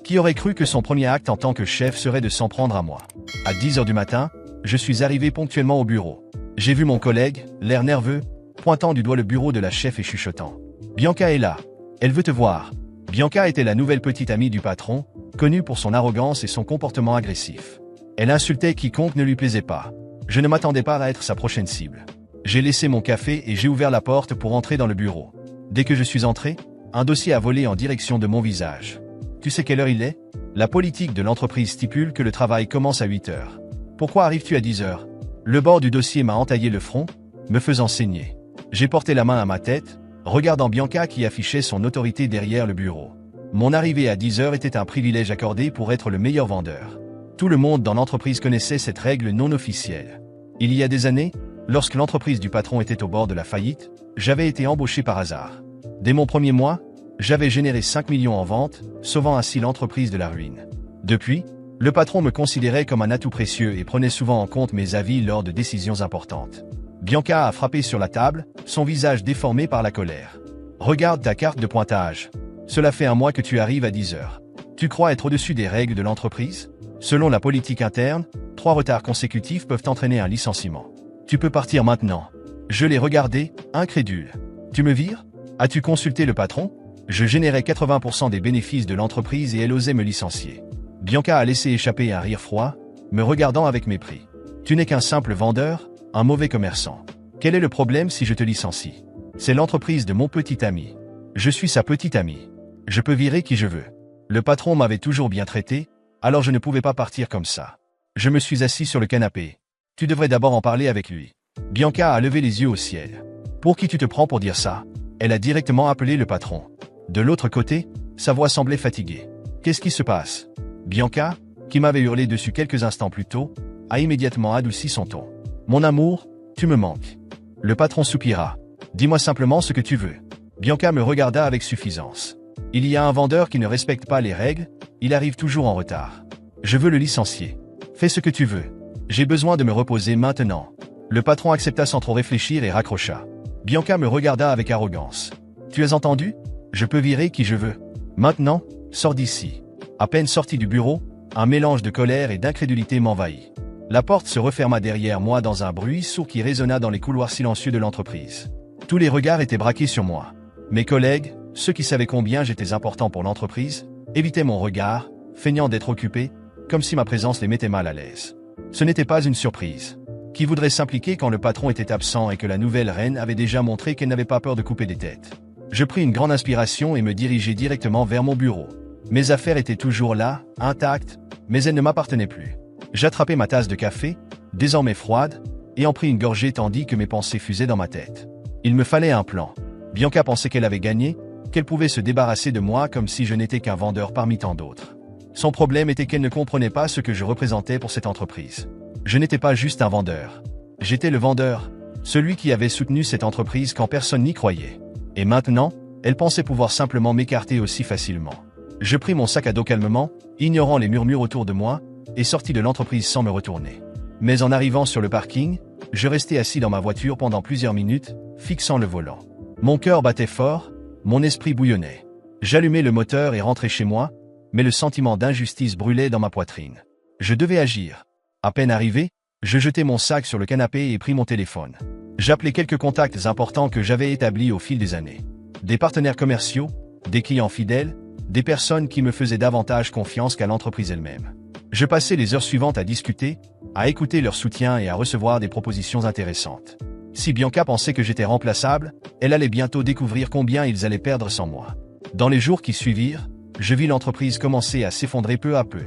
Qui aurait cru que son premier acte en tant que chef serait de s'en prendre à moi? À 10 heures du matin, je suis arrivé ponctuellement au bureau. J'ai vu mon collègue, l'air nerveux, pointant du doigt le bureau de la chef et chuchotant. Bianca est là. Elle veut te voir. Bianca était la nouvelle petite amie du patron, connue pour son arrogance et son comportement agressif. Elle insultait quiconque ne lui plaisait pas. Je ne m'attendais pas à être sa prochaine cible. J'ai laissé mon café et j'ai ouvert la porte pour entrer dans le bureau. Dès que je suis entré, un dossier a volé en direction de mon visage. Tu sais quelle heure il est? La politique de l'entreprise stipule que le travail commence à 8 heures. Pourquoi arrives-tu à 10 heures? Le bord du dossier m'a entaillé le front, me faisant saigner. J'ai porté la main à ma tête, regardant Bianca qui affichait son autorité derrière le bureau. Mon arrivée à 10 heures était un privilège accordé pour être le meilleur vendeur. Tout le monde dans l'entreprise connaissait cette règle non officielle. Il y a des années, lorsque l'entreprise du patron était au bord de la faillite, j'avais été embauché par hasard. Dès mon premier mois, j'avais généré 5 millions en vente, sauvant ainsi l'entreprise de la ruine. Depuis, le patron me considérait comme un atout précieux et prenait souvent en compte mes avis lors de décisions importantes. Bianca a frappé sur la table, son visage déformé par la colère. Regarde ta carte de pointage. Cela fait un mois que tu arrives à 10 heures. Tu crois être au-dessus des règles de l'entreprise? Selon la politique interne, 3 retards consécutifs peuvent entraîner un licenciement. Tu peux partir maintenant. Je l'ai regardé, incrédule. Tu me vires? As-tu consulté le patron? Je générais 80% des bénéfices de l'entreprise et elle osait me licencier. Bianca a laissé échapper un rire froid, me regardant avec mépris. Tu n'es qu'un simple vendeur, un mauvais commerçant. Quel est le problème si je te licencie? C'est l'entreprise de mon petit ami. Je suis sa petite amie. Je peux virer qui je veux. Le patron m'avait toujours bien traité, alors je ne pouvais pas partir comme ça. Je me suis assis sur le canapé. Tu devrais d'abord en parler avec lui. Bianca a levé les yeux au ciel. Pour qui tu te prends pour dire ça? Elle a directement appelé le patron. De l'autre côté, sa voix semblait fatiguée. Qu'est-ce qui se passe? Bianca, qui m'avait hurlé dessus quelques instants plus tôt, a immédiatement adouci son ton. Mon amour, tu me manques. Le patron soupira. Dis-moi simplement ce que tu veux. Bianca me regarda avec suffisance. Il y a un vendeur qui ne respecte pas les règles, il arrive toujours en retard. Je veux le licencier. Fais ce que tu veux. J'ai besoin de me reposer maintenant. Le patron accepta sans trop réfléchir et raccrocha. Bianca me regarda avec arrogance. Tu as entendu? Je peux virer qui je veux. Maintenant, sors d'ici. À peine sorti du bureau, un mélange de colère et d'incrédulité m'envahit. La porte se referma derrière moi dans un bruit sourd qui résonna dans les couloirs silencieux de l'entreprise. Tous les regards étaient braqués sur moi. Mes collègues, ceux qui savaient combien j'étais important pour l'entreprise, évitaient mon regard, feignant d'être occupés, comme si ma présence les mettait mal à l'aise. Ce n'était pas une surprise. Qui voudrait s'impliquer quand le patron était absent et que la nouvelle reine avait déjà montré qu'elle n'avait pas peur de couper des têtes? Je pris une grande inspiration et me dirigeai directement vers mon bureau. Mes affaires étaient toujours là, intactes, mais elles ne m'appartenaient plus. J'attrapai ma tasse de café, désormais froide, et en pris une gorgée tandis que mes pensées fusaient dans ma tête. Il me fallait un plan. Bianca pensait qu'elle avait gagné, qu'elle pouvait se débarrasser de moi comme si je n'étais qu'un vendeur parmi tant d'autres. Son problème était qu'elle ne comprenait pas ce que je représentais pour cette entreprise. Je n'étais pas juste un vendeur. J'étais le vendeur, celui qui avait soutenu cette entreprise quand personne n'y croyait. Et maintenant, elle pensait pouvoir simplement m'écarter aussi facilement. Je pris mon sac à dos calmement, ignorant les murmures autour de moi, et sortis de l'entreprise sans me retourner. Mais en arrivant sur le parking, je restai assis dans ma voiture pendant plusieurs minutes, fixant le volant. Mon cœur battait fort, mon esprit bouillonnait. J'allumai le moteur et rentrai chez moi, mais le sentiment d'injustice brûlait dans ma poitrine. Je devais agir. À peine arrivé, je jetai mon sac sur le canapé et pris mon téléphone. J'appelai quelques contacts importants que j'avais établis au fil des années. Des partenaires commerciaux, des clients fidèles, des personnes qui me faisaient davantage confiance qu'à l'entreprise elle-même. Je passais les heures suivantes à discuter, à écouter leur soutien et à recevoir des propositions intéressantes. Si Bianca pensait que j'étais remplaçable, elle allait bientôt découvrir combien ils allaient perdre sans moi. Dans les jours qui suivirent, je vis l'entreprise commencer à s'effondrer peu à peu.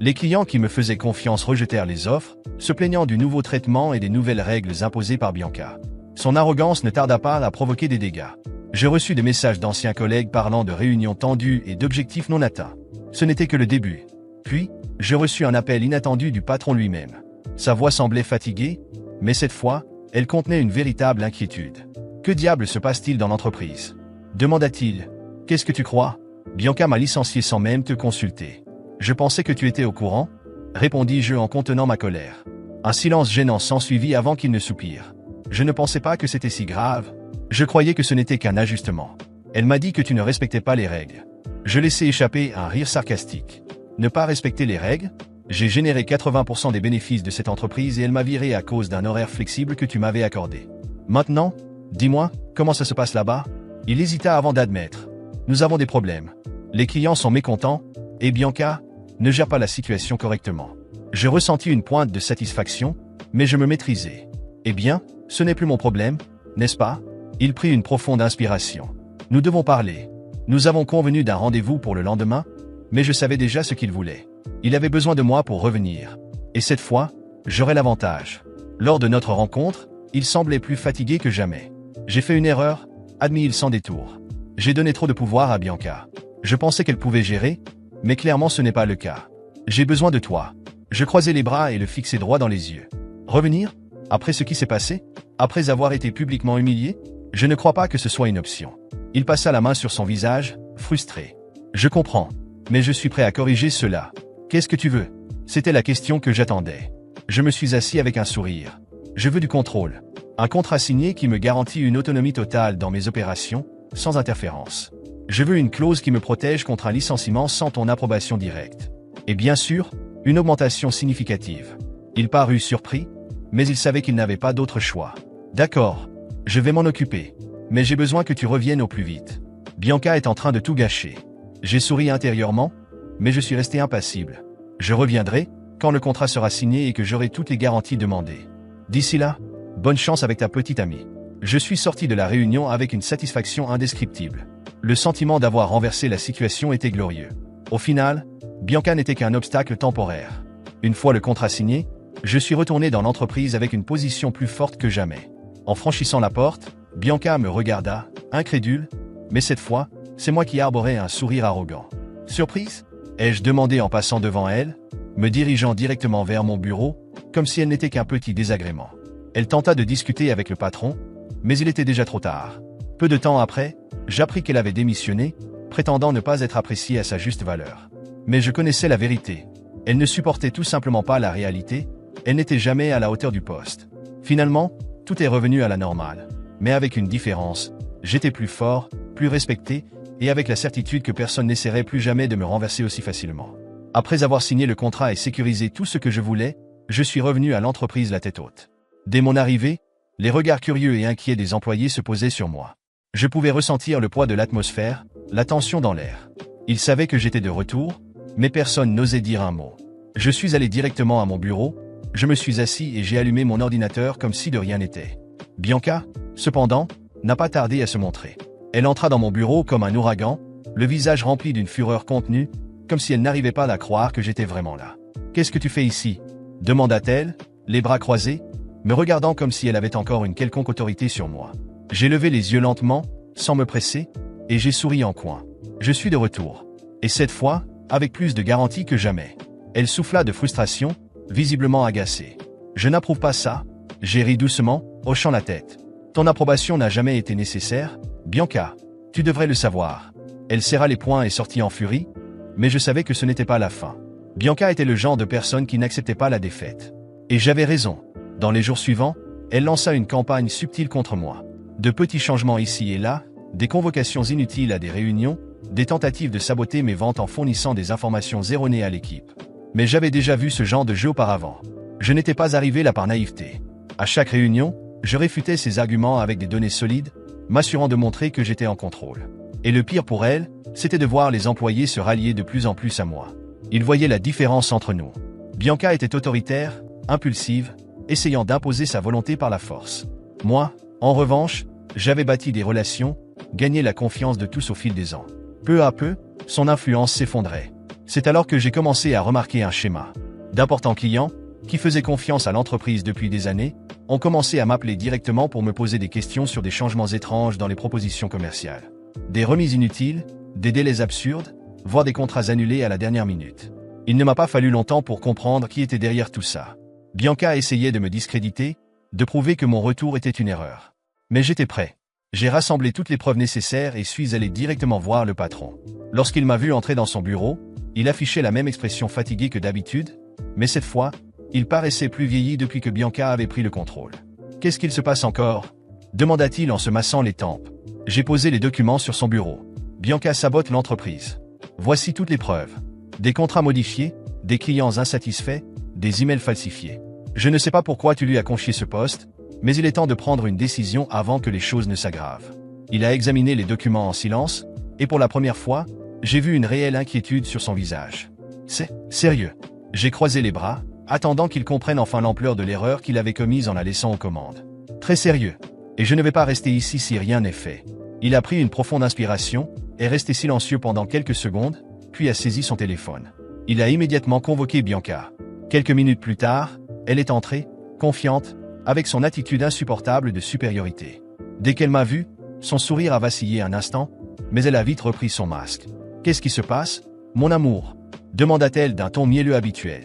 Les clients qui me faisaient confiance rejetèrent les offres, se plaignant du nouveau traitement et des nouvelles règles imposées par Bianca. Son arrogance ne tarda pas à provoquer des dégâts. Je reçus des messages d'anciens collègues parlant de réunions tendues et d'objectifs non atteints. Ce n'était que le début. Puis, je reçus un appel inattendu du patron lui-même. Sa voix semblait fatiguée, mais cette fois, elle contenait une véritable inquiétude. « Que diable se passe-t-il dans l'entreprise » demanda-t-il. « Qu'est-ce que tu crois? Bianca m'a licencié sans même te consulter. Je pensais que tu étais au courant, répondis-je en contenant ma colère. Un silence gênant s'ensuivit avant qu'il ne soupire. Je ne pensais pas que c'était si grave. Je croyais que ce n'était qu'un ajustement. Elle m'a dit que tu ne respectais pas les règles. Je laissai échapper un rire sarcastique. Ne pas respecter les règles? J'ai généré 80% des bénéfices de cette entreprise et elle m'a viré à cause d'un horaire flexible que tu m'avais accordé. Maintenant, dis-moi, comment ça se passe là-bas? Il hésita avant d'admettre. Nous avons des problèmes. Les clients sont mécontents, et Bianca ne gère pas la situation correctement. Je ressentis une pointe de satisfaction, mais je me maîtrisais. Eh bien, ce n'est plus mon problème, n'est-ce pas? Il prit une profonde inspiration. Nous devons parler. Nous avons convenu d'un rendez-vous pour le lendemain, mais je savais déjà ce qu'il voulait. Il avait besoin de moi pour revenir. Et cette fois, j'aurais l'avantage. Lors de notre rencontre, il semblait plus fatigué que jamais. J'ai fait une erreur, admit-il sans détour. J'ai donné trop de pouvoir à Bianca. Je pensais qu'elle pouvait gérer, mais clairement ce n'est pas le cas. J'ai besoin de toi. Je croisai les bras et le fixai droit dans les yeux. Revenir? Après ce qui s'est passé? Après avoir été publiquement humilié? Je ne crois pas que ce soit une option. Il passa la main sur son visage, frustré. Je comprends, mais je suis prêt à corriger cela. Qu'est-ce que tu veux? C'était la question que j'attendais. Je me suis assis avec un sourire. Je veux du contrôle. Un contrat signé qui me garantit une autonomie totale dans mes opérations, sans interférence. Je veux une clause qui me protège contre un licenciement sans ton approbation directe. Et bien sûr, une augmentation significative. Il parut surpris, mais il savait qu'il n'avait pas d'autre choix. D'accord, je vais m'en occuper. Mais j'ai besoin que tu reviennes au plus vite. Bianca est en train de tout gâcher. J'ai souri intérieurement, mais je suis resté impassible. Je reviendrai, quand le contrat sera signé et que j'aurai toutes les garanties demandées. D'ici là, bonne chance avec ta petite amie. Je suis sorti de la réunion avec une satisfaction indescriptible. Le sentiment d'avoir renversé la situation était glorieux. Au final, Bianca n'était qu'un obstacle temporaire. Une fois le contrat signé, je suis retourné dans l'entreprise avec une position plus forte que jamais. En franchissant la porte, Bianca me regarda, incrédule, mais cette fois, c'est moi qui arborais un sourire arrogant. Surprise? Ai-je demandé en passant devant elle, me dirigeant directement vers mon bureau, comme si elle n'était qu'un petit désagrément. Elle tenta de discuter avec le patron, mais il était déjà trop tard. Peu de temps après, j'appris qu'elle avait démissionné, prétendant ne pas être appréciée à sa juste valeur. Mais je connaissais la vérité. Elle ne supportait tout simplement pas la réalité, elle n'était jamais à la hauteur du poste. Finalement, tout est revenu à la normale. Mais avec une différence, j'étais plus fort, plus respecté, et avec la certitude que personne n'essaierait plus jamais de me renverser aussi facilement. Après avoir signé le contrat et sécurisé tout ce que je voulais, je suis revenu à l'entreprise la tête haute. Dès mon arrivée, les regards curieux et inquiets des employés se posaient sur moi. Je pouvais ressentir le poids de l'atmosphère, la tension dans l'air. Ils savaient que j'étais de retour, mais personne n'osait dire un mot. Je suis allé directement à mon bureau, je me suis assis et j'ai allumé mon ordinateur comme si de rien n'était. Bianca, cependant, n'a pas tardé à se montrer. Elle entra dans mon bureau comme un ouragan, le visage rempli d'une fureur contenue, comme si elle n'arrivait pas à croire que j'étais vraiment là. « Qu'est-ce que tu fais ici ?» demanda-t-elle, les bras croisés, me regardant comme si elle avait encore une quelconque autorité sur moi. J'ai levé les yeux lentement, sans me presser, et j'ai souri en coin. Je suis de retour. Et cette fois, avec plus de garantie que jamais. Elle souffla de frustration, visiblement agacée. Je n'approuve pas ça. J'ai ri doucement, hochant la tête. Ton approbation n'a jamais été nécessaire, Bianca. Tu devrais le savoir. Elle serra les poings et sortit en furie, mais je savais que ce n'était pas la fin. Bianca était le genre de personne qui n'acceptait pas la défaite. Et j'avais raison. Dans les jours suivants, elle lança une campagne subtile contre moi. De petits changements ici et là, des convocations inutiles à des réunions, des tentatives de saboter mes ventes en fournissant des informations erronées à l'équipe. Mais j'avais déjà vu ce genre de jeu auparavant. Je n'étais pas arrivé là par naïveté. À chaque réunion, je réfutais ses arguments avec des données solides, m'assurant de montrer que j'étais en contrôle. Et le pire pour elle, c'était de voir les employés se rallier de plus en plus à moi. Ils voyaient la différence entre nous. Bianca était autoritaire, impulsive, essayant d'imposer sa volonté par la force. Moi, en revanche, j'avais bâti des relations, gagné la confiance de tous au fil des ans. Peu à peu, son influence s'effondrait. C'est alors que j'ai commencé à remarquer un schéma. D'importants clients, qui faisaient confiance à l'entreprise depuis des années, ont commencé à m'appeler directement pour me poser des questions sur des changements étranges dans les propositions commerciales. Des remises inutiles, des délais absurdes, voire des contrats annulés à la dernière minute. Il ne m'a pas fallu longtemps pour comprendre qui était derrière tout ça. Bianca essayait de me discréditer, de prouver que mon retour était une erreur. Mais j'étais prêt. J'ai rassemblé toutes les preuves nécessaires et suis allé directement voir le patron. Lorsqu'il m'a vu entrer dans son bureau, il affichait la même expression fatiguée que d'habitude, mais cette fois, il paraissait plus vieilli depuis que Bianca avait pris le contrôle. « Qu'est-ce qu'il se passe encore ?» demanda-t-il en se massant les tempes. J'ai posé les documents sur son bureau. Bianca sabote l'entreprise. Voici toutes les preuves. Des contrats modifiés, des clients insatisfaits, des emails falsifiés. Je ne sais pas pourquoi tu lui as confié ce poste, mais il est temps de prendre une décision avant que les choses ne s'aggravent. Il a examiné les documents en silence, et pour la première fois, j'ai vu une réelle inquiétude sur son visage. C'est sérieux. J'ai croisé les bras, attendant qu'il comprenne enfin l'ampleur de l'erreur qu'il avait commise en la laissant aux commandes. Très sérieux. Et je ne vais pas rester ici si rien n'est fait. Il a pris une profonde inspiration, est resté silencieux pendant quelques secondes, puis a saisi son téléphone. Il a immédiatement convoqué Bianca. Quelques minutes plus tard, elle est entrée, confiante, avec son attitude insupportable de supériorité. Dès qu'elle m'a vu, son sourire a vacillé un instant, mais elle a vite repris son masque. « Qu'est-ce qui se passe, mon amour ?» demanda-t-elle d'un ton mielleux habituel.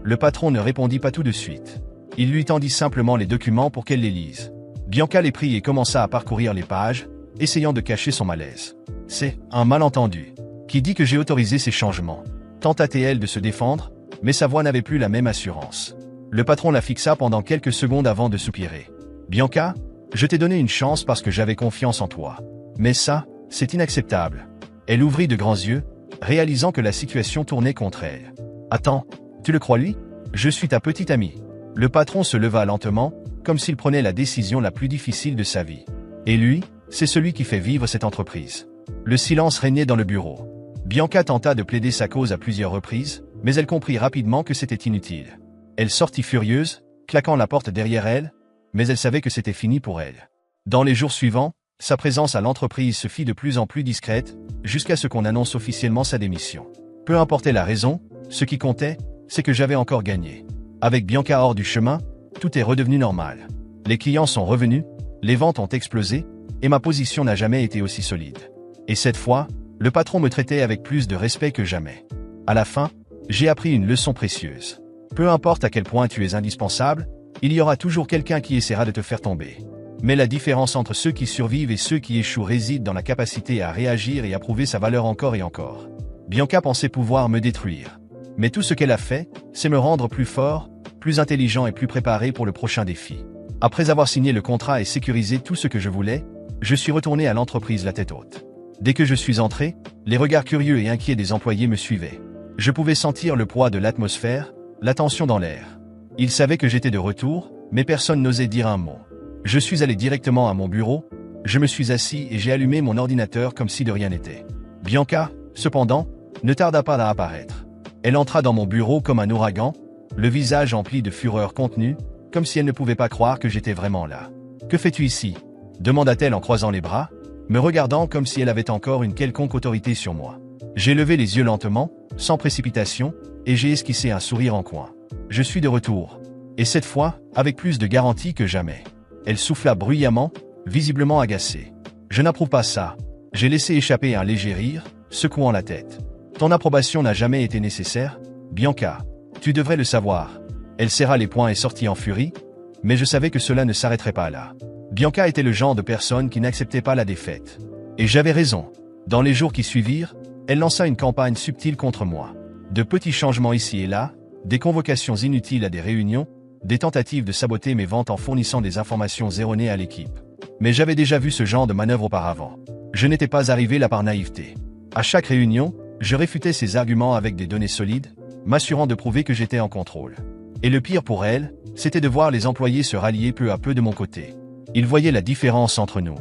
Le patron ne répondit pas tout de suite. Il lui tendit simplement les documents pour qu'elle les lise. Bianca les prit et commença à parcourir les pages, essayant de cacher son malaise. « C'est un malentendu. Qui dit que j'ai autorisé ces changements ?» tenta-t-elle de se défendre, mais sa voix n'avait plus la même assurance. Le patron la fixa pendant quelques secondes avant de soupirer. « Bianca, je t'ai donné une chance parce que j'avais confiance en toi. Mais ça, c'est inacceptable. » Elle ouvrit de grands yeux, réalisant que la situation tournait contre elle. « Attends, tu le crois lui? Je suis ta petite amie. » Le patron se leva lentement, comme s'il prenait la décision la plus difficile de sa vie. Et lui, c'est celui qui fait vivre cette entreprise. Le silence régnait dans le bureau. Bianca tenta de plaider sa cause à plusieurs reprises, mais elle comprit rapidement que c'était inutile. Elle sortit furieuse, claquant la porte derrière elle, mais elle savait que c'était fini pour elle. Dans les jours suivants, sa présence à l'entreprise se fit de plus en plus discrète, jusqu'à ce qu'on annonce officiellement sa démission. Peu importait la raison, ce qui comptait, c'est que j'avais encore gagné. Avec Bianca hors du chemin, tout est redevenu normal. Les clients sont revenus, les ventes ont explosé, et ma position n'a jamais été aussi solide. Et cette fois, le patron me traitait avec plus de respect que jamais. À la fin, j'ai appris une leçon précieuse. Peu importe à quel point tu es indispensable, il y aura toujours quelqu'un qui essaiera de te faire tomber. Mais la différence entre ceux qui survivent et ceux qui échouent réside dans la capacité à réagir et à prouver sa valeur encore et encore. Bianca pensait pouvoir me détruire. Mais tout ce qu'elle a fait, c'est me rendre plus fort, plus intelligent et plus préparé pour le prochain défi. Après avoir signé le contrat et sécurisé tout ce que je voulais, je suis retourné à l'entreprise la tête haute. Dès que je suis entré, les regards curieux et inquiets des employés me suivaient. Je pouvais sentir le poids de l'atmosphère, la tension dans l'air. Ils savaient que j'étais de retour, mais personne n'osait dire un mot. Je suis allé directement à mon bureau, je me suis assis et j'ai allumé mon ordinateur comme si de rien n'était. Bianca, cependant, ne tarda pas à apparaître. Elle entra dans mon bureau comme un ouragan, le visage empli de fureur contenue, comme si elle ne pouvait pas croire que j'étais vraiment là. « Que fais-tu ici ?» demanda-t-elle en croisant les bras, me regardant comme si elle avait encore une quelconque autorité sur moi. J'ai levé les yeux lentement, sans précipitation, et j'ai esquissé un sourire en coin. Je suis de retour. Et cette fois, avec plus de garantie que jamais. Elle souffla bruyamment, visiblement agacée. Je n'approuve pas ça. J'ai laissé échapper un léger rire, secouant la tête. Ton approbation n'a jamais été nécessaire, Bianca. Tu devrais le savoir. Elle serra les poings et sortit en furie, mais je savais que cela ne s'arrêterait pas là. Bianca était le genre de personne qui n'acceptait pas la défaite. Et j'avais raison. Dans les jours qui suivirent, elle lança une campagne subtile contre moi. De petits changements ici et là, des convocations inutiles à des réunions, des tentatives de saboter mes ventes en fournissant des informations erronées à l'équipe. Mais j'avais déjà vu ce genre de manœuvre auparavant. Je n'étais pas arrivé là par naïveté. À chaque réunion, je réfutais ses arguments avec des données solides, m'assurant de prouver que j'étais en contrôle. Et le pire pour elle, c'était de voir les employés se rallier peu à peu de mon côté. Ils voyaient la différence entre nous.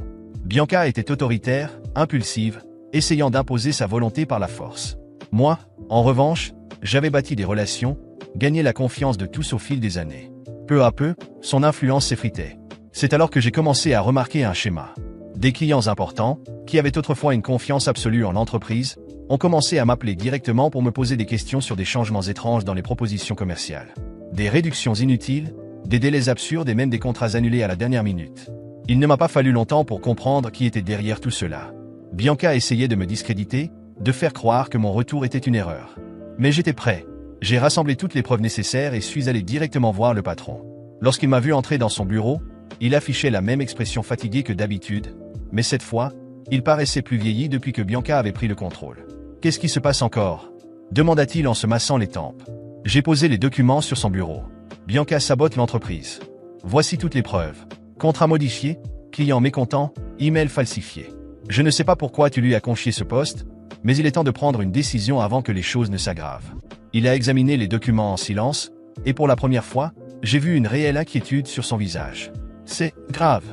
Bianca était autoritaire, impulsive, essayant d'imposer sa volonté par la force. Moi, en revanche, j'avais bâti des relations, gagné la confiance de tous au fil des années. Peu à peu, son influence s'effritait. C'est alors que j'ai commencé à remarquer un schéma. Des clients importants, qui avaient autrefois une confiance absolue en l'entreprise, ont commencé à m'appeler directement pour me poser des questions sur des changements étranges dans les propositions commerciales. Des réductions inutiles, des délais absurdes et même des contrats annulés à la dernière minute. Il ne m'a pas fallu longtemps pour comprendre qui était derrière tout cela. Bianca essayait de me discréditer, de faire croire que mon retour était une erreur. Mais j'étais prêt. J'ai rassemblé toutes les preuves nécessaires et suis allé directement voir le patron. Lorsqu'il m'a vu entrer dans son bureau, il affichait la même expression fatiguée que d'habitude, mais cette fois, il paraissait plus vieilli depuis que Bianca avait pris le contrôle. « Qu'est-ce qui se passe encore ?» demanda-t-il en se massant les tempes. J'ai posé les documents sur son bureau. Bianca sabote l'entreprise. Voici toutes les preuves. Contrat modifié, client mécontent, email falsifié. Je ne sais pas pourquoi tu lui as confié ce poste, Mais il est temps de prendre une décision avant que les choses ne s'aggravent. Il a examiné les documents en silence, et pour la première fois, j'ai vu une réelle inquiétude sur son visage. C'est grave.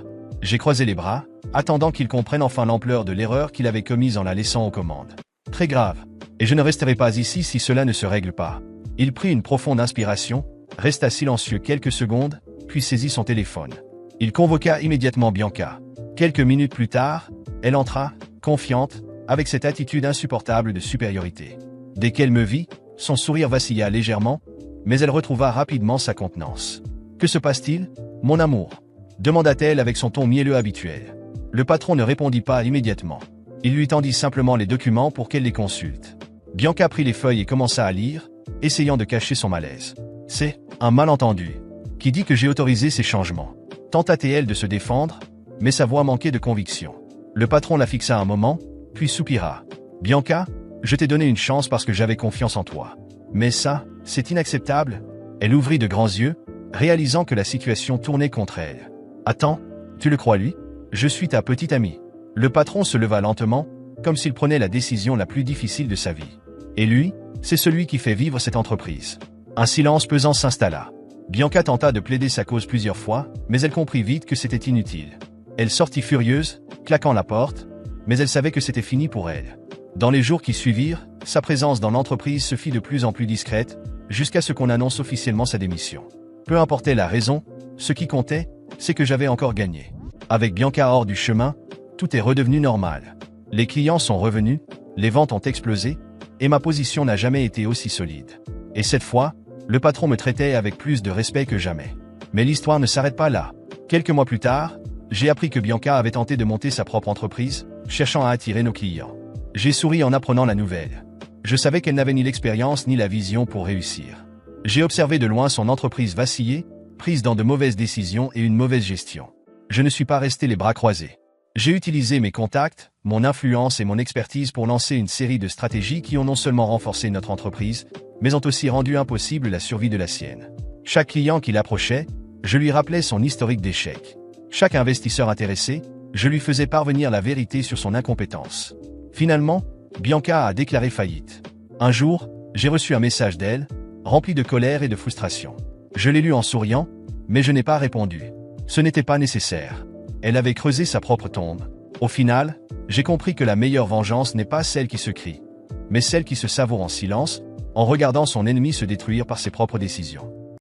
J'ai croisé les bras, attendant qu'il comprenne enfin l'ampleur de l'erreur qu'il avait commise en la laissant aux commandes. Très grave. Et je ne resterai pas ici si cela ne se règle pas. Il prit une profonde inspiration, resta silencieux quelques secondes, puis saisit son téléphone. Il convoqua immédiatement Bianca. Quelques minutes plus tard, elle entra, confiante, avec cette attitude insupportable de supériorité. Dès qu'elle me vit, son sourire vacilla légèrement, mais elle retrouva rapidement sa contenance. « Que se passe-t-il, mon amour ?» demanda-t-elle avec son ton mielleux habituel. Le patron ne répondit pas immédiatement. Il lui tendit simplement les documents pour qu'elle les consulte. Bianca prit les feuilles et commença à lire, essayant de cacher son malaise. « C'est un malentendu. Qui dit que j'ai autorisé ces changements ?» tenta-t-elle de se défendre, mais sa voix manquait de conviction. Le patron la fixa un moment, puis soupira. « Bianca, je t'ai donné une chance parce que j'avais confiance en toi. Mais ça, c'est inacceptable. » Elle ouvrit de grands yeux, réalisant que la situation tournait contre elle. « Attends, tu le crois lui? Je suis ta petite amie. » Le patron se leva lentement, comme s'il prenait la décision la plus difficile de sa vie. Et lui, c'est celui qui fait vivre cette entreprise. Un silence pesant s'installa. Bianca tenta de plaider sa cause plusieurs fois, mais elle comprit vite que c'était inutile. Elle sortit furieuse, claquant la porte, mais elle savait que c'était fini pour elle. Dans les jours qui suivirent, sa présence dans l'entreprise se fit de plus en plus discrète, jusqu'à ce qu'on annonce officiellement sa démission. Peu importait la raison, ce qui comptait, c'est que j'avais encore gagné. Avec Bianca hors du chemin, tout est redevenu normal. Les clients sont revenus, les ventes ont explosé, et ma position n'a jamais été aussi solide. Et cette fois, le patron me traitait avec plus de respect que jamais. Mais l'histoire ne s'arrête pas là. Quelques mois plus tard, j'ai appris que Bianca avait tenté de monter sa propre entreprise, cherchant à attirer nos clients. J'ai souri en apprenant la nouvelle. Je savais qu'elle n'avait ni l'expérience ni la vision pour réussir. J'ai observé de loin son entreprise vaciller, prise dans de mauvaises décisions et une mauvaise gestion. Je ne suis pas resté les bras croisés. J'ai utilisé mes contacts, mon influence et mon expertise pour lancer une série de stratégies qui ont non seulement renforcé notre entreprise, mais ont aussi rendu impossible la survie de la sienne. Chaque client qui l'approchait, je lui rappelais son historique d'échecs. Chaque investisseur intéressé, je lui faisais parvenir la vérité sur son incompétence. Finalement, Bianca a déclaré faillite. Un jour, j'ai reçu un message d'elle, rempli de colère et de frustration. Je l'ai lu en souriant, mais je n'ai pas répondu. Ce n'était pas nécessaire. Elle avait creusé sa propre tombe. Au final, j'ai compris que la meilleure vengeance n'est pas celle qui se crie, mais celle qui se savoure en silence, en regardant son ennemi se détruire par ses propres décisions.